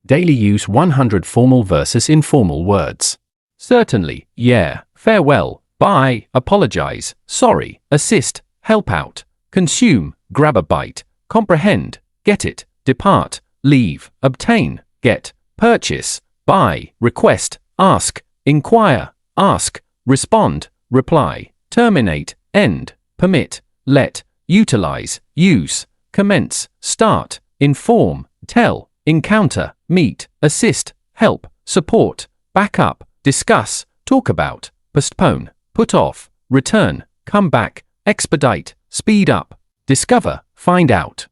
Daily use 100 formal versus informal words. Certainly, yeah, farewell, bye, apologize, sorry, assist, help out, consume, grab a bite, comprehend, get it, depart, leave, obtain, get, purchase, buy, request, ask, inquire, ask, respond, reply, terminate, end, permit, let, utilize, use, commence, start, inform, tell, encounter, meet, assist, help, support, back up, discuss, talk about, postpone, put off, return, come back, expedite, speed up, discover, find out.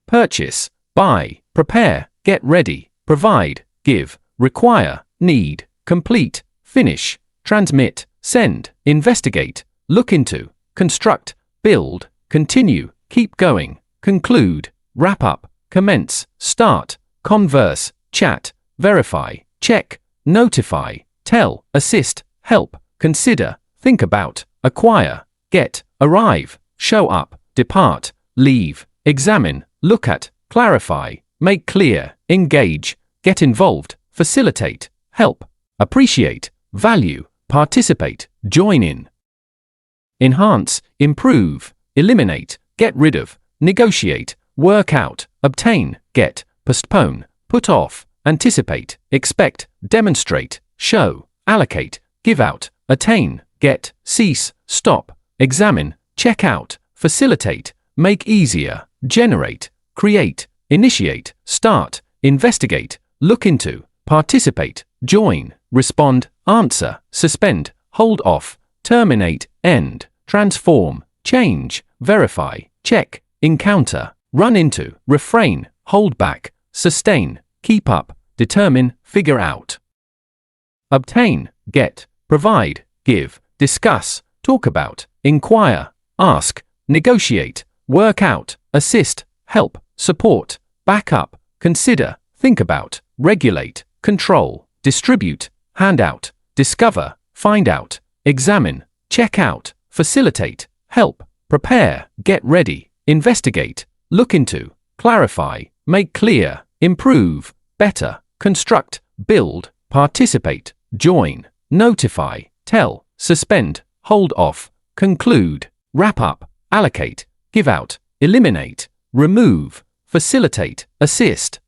Purchase, buy, prepare, get ready, provide, give, require, need, complete, finish, transmit, send, investigate, look into, construct, build, continue, keep going, conclude, wrap up, commence, start, converse, chat, verify, check, notify, tell, assist, help, consider, think about, acquire, get, arrive, show up, depart, leave, examine, look at, clarify, make clear, engage, get involved, facilitate, help, appreciate, value, participate, join in. Enhance, improve, eliminate, get rid of, negotiate, work out, obtain, get, postpone, put off, anticipate, expect, demonstrate, show, allocate, give out, attain, get, cease, stop, examine, check out, facilitate, make easier, generate, create, initiate, start, investigate, look into, participate, join, respond, answer, suspend, hold off, terminate, end, transform, change, verify, check, encounter, run into, refrain, hold back, sustain, keep up, determine, figure out. Obtain, get, provide, give, discuss, talk about, inquire, ask, negotiate, work out, assist, help, support, back up, consider, think about, regulate, control, distribute, hand out, discover, find out, examine, check out, facilitate, help, prepare, get ready, investigate, look into, clarify, make clear, improve, better, construct, build, participate, join, notify, tell, suspend, hold off, conclude, wrap up, allocate, give out, eliminate, remove, facilitate, assist,